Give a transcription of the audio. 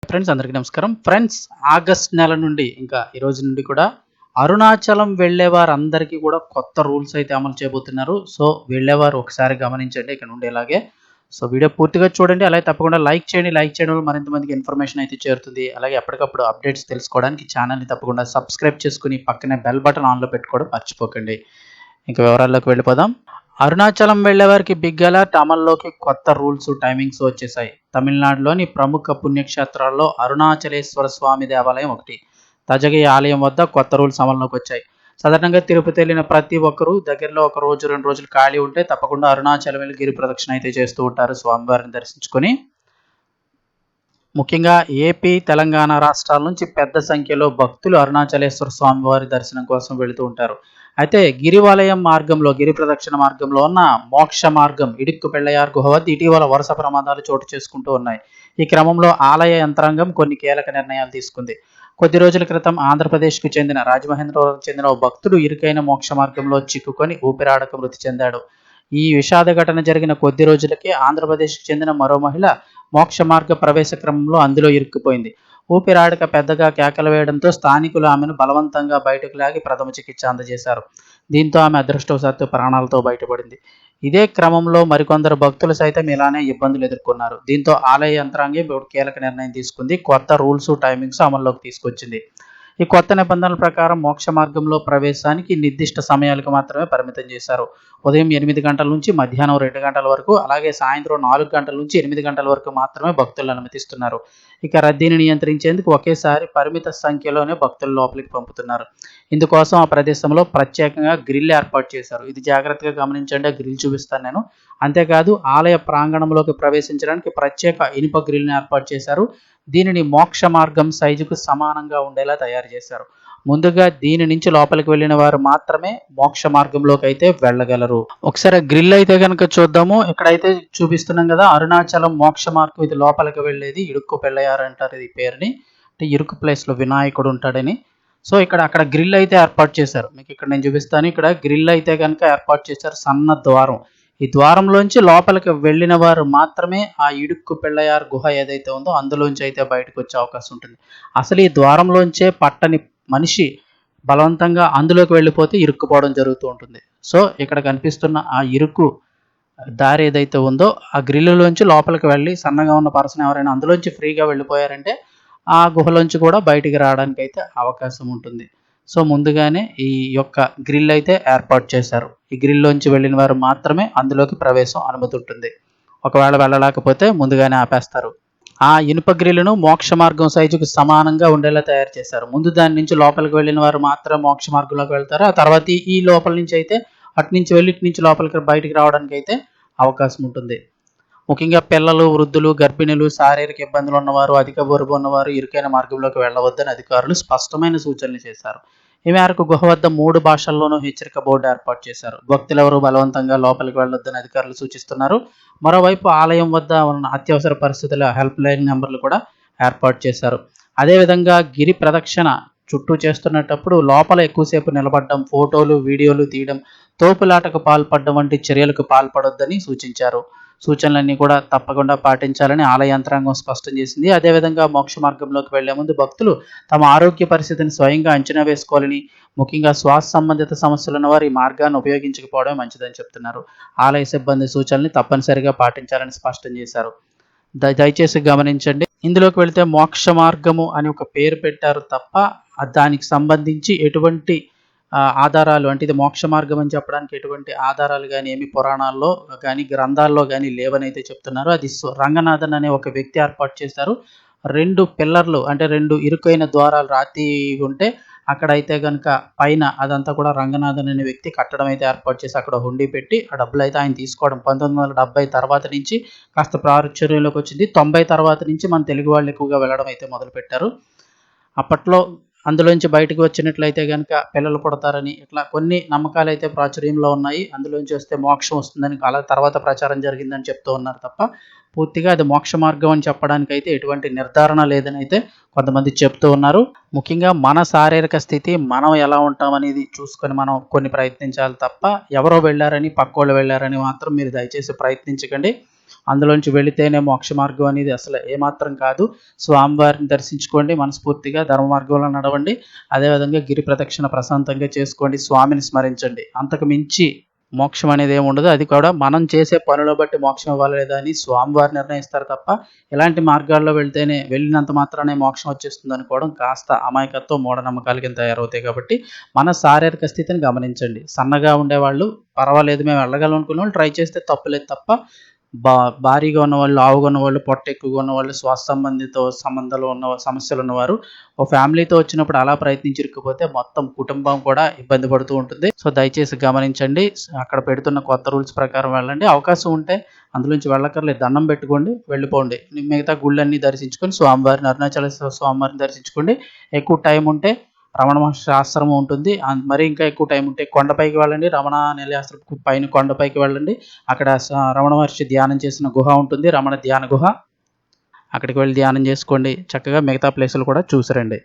Friends అందరికీ నమస్కారం. Friends August నెల నుండి ఇంకా ఈ రోజు నుండి కూడా అరుణాచలం వెళ్ళే వారందరికీ కూడా కొత్త రూల్స్ అయితే అమలు చేయబోతున్నారు. సో వెళ్ళేవారు ఒకసారి గమనించండి ఇక నుండి ఇలాగే. సో వీడియో పూర్తిగా చూడండి. అలాగే తప్పకుండా లైక్ చేయండి. లైక్ చేయడం వల్ల మరింత మందికి ఇన్ఫర్మేషన్ అయితే చేరుతుంది. అలాగే ఎప్పటికప్పుడు అప్డేట్స్ తెలుసుకోవడానికి ఛానల్ని తప్పకుండా సబ్స్క్రైబ్ చేసుకుని పక్కనే బెల్ బటన్ ఆన్లో పెట్టుకోవడం మర్చిపోకండి. ఇంకా వివరాల్లోకి వెళ్ళిపోదాం. అరుణాచలం వెళ్లే వారికి బిగ్ అలర్ట్, అమల్లోకి కొత్త రూల్స్ టైమింగ్స్ వచ్చేసాయి. తమిళనాడులోని ప్రముఖ పుణ్యక్షేత్రాల్లో అరుణాచలేశ్వర స్వామి దేవాలయం ఒకటి. తాజాగా ఈ ఆలయం వద్ద కొత్త రూల్స్ అమల్లోకి వచ్చాయి. సాధారణంగా తిరుపతి వెళ్ళిన ప్రతి ఒక్కరూ దగ్గరలో ఒక రోజు 2 రోజులు ఖాళీ ఉంటే తప్పకుండా అరుణాచలం వెళ్ళి గిరి ప్రదక్షిణ అయితే చేస్తూ ఉంటారు స్వామివారిని దర్శించుకొని. ముఖ్యంగా ఏపీ, తెలంగాణ రాష్ట్రాల నుంచి పెద్ద సంఖ్యలో భక్తులు అరుణాచలేశ్వర స్వామివారి దర్శనం కోసం వెళుతూ ఉంటారు. అయితే గిరివలయం మార్గంలో, గిరి ప్రదక్షిణ మార్గంలో ఉన్న మోక్ష మార్గం ఇడుక్కు పెళ్లయార్ గుహ వద్ద ఇటీవల వరుస ప్రమాదాలు చోటు చేసుకుంటూ ఉన్నాయి. ఈ క్రమంలో ఆలయ యంత్రాంగం కొన్ని కీలక నిర్ణయాలు తీసుకుంది. కొద్ది రోజుల క్రితం ఆంధ్రప్రదేశ్కు చెందిన రాజమహేంద్రవరం చెందిన ఓ భక్తుడు ఇరుకైన మోక్ష మార్గంలో చిక్కుకొని ఊపిరాడక మృతి చెందాడు. ఈ విషాద ఘటన జరిగిన కొద్ది రోజులకే ఆంధ్రప్రదేశ్కు చెందిన మరో మహిళ మోక్ష మార్గ ప్రవేశ క్రమంలో అందులో ఇరుక్కుపోయింది. ఊపిరాడక పెద్దగా కేకలు వేయడంతో స్థానికులు ఆమెను బలవంతంగా బయటకు లాగి ప్రథమ చికిత్స అందజేశారు. దీంతో ఆమె అదృష్టవశాత్తు ప్రాణాలతో బయటపడింది. ఇదే క్రమంలో మరికొందరు భక్తులు సైతం ఇలానే ఇబ్బందులు ఎదుర్కొన్నారు. దీంతో ఆలయ యంత్రాంగం ఇప్పుడు కీలక నిర్ణయం తీసుకుంది. కొత్త రూల్స్, టైమింగ్స్ అమల్లోకి తీసుకొచ్చింది. ఈ కొత్త నిబంధనల ప్రకారం మోక్ష మార్గంలో ప్రవేశానికి నిర్దిష్ట సమయాలకు మాత్రమే పరిమితం చేశారు. ఉదయం 8 గంటల నుంచి మధ్యాహ్నం 2 గంటల వరకు, అలాగే సాయంత్రం 4 గంటల నుంచి 8 గంటల వరకు మాత్రమే భక్తులను అనుమతిస్తున్నారు. ఇక రద్దీని నియంత్రించేందుకు ఒకేసారి పరిమిత సంఖ్యలోనే భక్తులు లోపలికి పంపుతున్నారు. ఇందుకోసం ఆ ప్రదేశంలో ప్రత్యేకంగా గ్రిల్ ఏర్పాటు చేశారు. ఇది జాగ్రత్తగా గమనించండి, ఆ గ్రిల్ చూపిస్తాను నేను. అంతేకాదు ఆలయ ప్రాంగణంలోకి ప్రవేశించడానికి ప్రత్యేక ఇనుప గ్రిల్ని ఏర్పాటు చేశారు. దీనిని మోక్ష మార్గం సైజుకు సమానంగా ఉండేలా తయారు చేశారు. ముందుగా దీని నుంచి లోపలికి వెళ్ళిన వారు మాత్రమే మోక్ష మార్గంలోకి అయితే వెళ్ళగలరు. ఒకసారి గ్రిల్ అయితే కనుక చూద్దాము. ఇక్కడైతే చూపిస్తున్నాం కదా, అరుణాచలం మోక్ష మార్గం, ఇది లోపలికి వెళ్ళేది. ఇడుక్కు పెళ్ళయారు అంటారు ఇది పేరుని. అంటే ఇరుకు ప్లేస్ లో వినాయకుడు ఉంటాడని. సో అక్కడ గ్రిల్ అయితే ఏర్పాటు చేశారు. మీకు ఇక్కడ నేను చూపిస్తాను. ఇక్కడ గ్రిల్ అయితే కనుక ఏర్పాటు చేశారు, సన్న ద్వారం. ఈ ద్వారంలోంచి లోపలికి వెళ్ళిన వారు మాత్రమే ఆ ఇడుక్కు పెళ్ళయార్ గుహ ఏదైతే ఉందో అందులోంచి అయితే బయటకు వచ్చే అవకాశం ఉంటుంది. అసలు ఈ ద్వారంలోంచే పట్టని మనిషి బలవంతంగా అందులోకి వెళ్ళిపోతే ఇరుక్కుపోవడం జరుగుతూ ఉంటుంది. సో ఇక్కడ కనిపిస్తున్న ఆ ఇరుకు దారి ఏదైతే ఉందో ఆ గ్రిల్లులోంచి లోపలికి వెళ్ళి సన్నగా ఉన్న పర్సన్ ఎవరైనా అందులోంచి ఫ్రీగా వెళ్ళిపోయారంటే ఆ గుహలోంచి కూడా బయటికి రావడానికి అయితే అవకాశం ఉంటుంది. సో ముందుగానే ఈ యొక్క గ్రిల్ అయితే ఏర్పాటు చేశారు. ఈ గ్రిల్లోంచి వెళ్ళిన వారు మాత్రమే అందులోకి ప్రవేశం అనుమతి ఉంటుంది. ఒకవేళ వెళ్ళలేకపోతే ముందుగానే ఆపేస్తారు. ఆ ఇనుప గ్రిల్ను మోక్ష మార్గం సైజుకు సమానంగా ఉండేలా తయారు చేశారు. ముందు దాని నుంచి లోపలికి వెళ్ళిన వారు మాత్రం మోక్ష మార్గంలోకి వెళ్తారు. ఆ తర్వాత ఈ లోపల నుంచి అయితే అటు నుంచి వెళ్ళి ఇటు నుంచి లోపలికి బయటికి రావడానికి అయితే అవకాశం ఉంటుంది. ముఖ్యంగా పిల్లలు, వృద్ధులు, గర్భిణులు, శారీరక ఇబ్బందులు ఉన్నవారు, అధిక బరువు ఉన్నవారు ఇరుకైన మార్గంలోకి వెళ్ళవద్దని అధికారులు స్పష్టమైన సూచనలు చేశారు. ఈ మేరకు గుహ వద్ద 3 భాషల్లోనూ హెచ్చరిక బోర్డు ఏర్పాటు చేశారు. భక్తులెవరూ బలవంతంగా లోపలికి వెళ్ళొద్దని అధికారులు సూచిస్తున్నారు. మరోవైపు ఆలయం వద్ద ఉన్న అత్యవసర పరిస్థితుల హెల్ప్ లైన్ నెంబర్లు కూడా ఏర్పాటు చేశారు. అదేవిధంగా గిరి ప్రదక్షిణ చుట్టూ చేస్తున్నప్పుడు లోపల ఎక్కువసేపు నిలబడడం, ఫోటోలు, వీడియోలు తీయడం, తోపులాటకు పాల్పడడం వంటి చర్యలకు పాల్పడొద్దని సూచించారు. సూచనలన్నీ కూడా తప్పకుండా పాటించాలని ఆలయ యంత్రాంగం స్పష్టం చేసింది. అదేవిధంగా మోక్ష మార్గంలోకి వెళ్లే ముందు భక్తులు తమ ఆరోగ్య పరిస్థితిని స్వయంగా అంచనా వేసుకోవాలని, ముఖ్యంగా శ్వాస సంబంధిత సమస్యలు ఉన్న వారు ఈ మార్గాన్ని ఉపయోగించకపోవడం మంచిదని చెప్తున్నారు. ఆలయ సిబ్బంది సూచనల్ని తప్పనిసరిగా పాటించాలని స్పష్టం చేశారు. దయచేసి గమనించండి. ఇందులోకి వెళితే మోక్ష మార్గము అని ఒక పేరు పెట్టారు తప్ప దానికి సంబంధించి ఎటువంటి ఆధారాలు, అంటే ఇది మోక్ష మార్గం అని చెప్పడానికి ఎటువంటి ఆధారాలు కానీ ఏమి పురాణాల్లో కానీ గ్రంథాల్లో కానీ లేవని అయితే చెప్తున్నారు. అది రంగనాథన్ అనే ఒక వ్యక్తి ఏర్పాటు చేశారు. 2 పిల్లర్లు, అంటే 2 ఇరుకైన ద్వారాలు రాతి ఉంటే అక్కడైతే కనుక పైన అదంతా కూడా రంగనాథన్ అనే వ్యక్తి కట్టడం అయితే ఏర్పాటు చేసి అక్కడ హుండీ పెట్టి ఆ డబ్బులు అయితే ఆయన తీసుకోవడం. 1970 తర్వాత నుంచి కాస్త ప్రాచుర్యంలోకి వచ్చింది. 90 తర్వాత నుంచి మన తెలుగు వాళ్ళు ఎక్కువగా వెళ్ళడం అయితే మొదలుపెట్టారు. అప్పట్లో అందులోంచి బయటకు వచ్చినట్లయితే కనుక పిల్లలు పుడతారని ఇట్లా కొన్ని నమ్మకాలు అయితే ప్రాచుర్యంలో ఉన్నాయి. అందులోంచి వస్తే మోక్షం వస్తుందని అలా తర్వాత ప్రచారం జరిగిందని చెప్తూ ఉన్నారు తప్ప పూర్తిగా అది మోక్ష మార్గం అని చెప్పడానికి అయితే ఎటువంటి నిర్ధారణ లేదని అయితే కొంతమంది చెప్తూ ఉన్నారు. ముఖ్యంగా మన శారీరక స్థితి, మనం ఎలా ఉంటామనేది చూసుకొని మనం కొన్ని ప్రయత్నించాలి తప్ప ఎవరో వెళ్ళారని, పక్కోళ్ళు వెళ్ళారని మాత్రం మీరు దయచేసి ప్రయత్నించకండి. అందులోంచి వెళితేనే మోక్ష మార్గం అనేది అసలు ఏమాత్రం కాదు. స్వామివారిని దర్శించుకోండి, మనస్ఫూర్తిగా ధర్మ మార్గంలో నడవండి. అదేవిధంగా గిరి ప్రదక్షిణ ప్రశాంతంగా చేసుకోండి, స్వామిని స్మరించండి. అంతకు మించి మోక్షం అనేది ఏమి ఉండదు. అది కూడా మనం చేసే పనుల బట్టి మోక్షం ఇవ్వాలా లేదా అని స్వామివారు నిర్ణయిస్తారు తప్ప, ఇలాంటి మార్గాల్లో వెళ్తేనే వెళ్ళినంత మాత్రానే మోక్షం వచ్చేస్తుంది అనుకోవడం కాస్త అమాయకత్వం, మూఢనమ్మకాల కింద తయారవుతాయి. కాబట్టి మన శారీరక స్థితిని గమనించండి. సన్నగా ఉండేవాళ్ళు పర్వాలేదు, మేము వెళ్ళగలం అనుకున్న వాళ్ళు ట్రై చేస్తే తప్పులేదు తప్ప, భారీగా ఉన్నవాళ్ళు, లావుగా ఉన్నవాళ్ళు, పొట్ట ఎక్కువగా ఉన్నవాళ్ళు, శ్వాస సంబంధాలు ఉన్న సమస్యలు ఉన్నవారు ఓ ఫ్యామిలీతో వచ్చినప్పుడు అలా ప్రయత్నించి ఇరుక్కుపోతే మొత్తం కుటుంబం కూడా ఇబ్బంది పడుతూ ఉంటుంది. సో దయచేసి గమనించండి. అక్కడ పెడుతున్న కొత్త రూల్స్ ప్రకారం వెళ్ళండి. అవకాశం ఉంటే అందులోంచి వెళ్ళక్కర్లేదు, దండం పెట్టుకోండి, వెళ్ళిపోండి. మిగతా గుళ్ళన్నీ దర్శించుకొని స్వామివారిని, అరుణాచలేశ్వర స్వామివారిని దర్శించుకోండి. ఎక్కువ టైం ఉంటే రమణ మహర్షి ఆశ్రమం ఉంటుంది. మరీ ఇంకా ఎక్కువ టైం ఉంటే కొండపైకి వెళ్ళండి. రమణ నిలయాశ్రమం పైన కొండపైకి వెళ్ళండి. అక్కడ రమణ మహర్షి ధ్యానం చేసిన గుహ ఉంటుంది, రమణ ధ్యాన గుహ. అక్కడికి వెళ్ళి ధ్యానం చేసుకోండి. చక్కగా మిగతా ప్లేసులు కూడా చూసిరండి.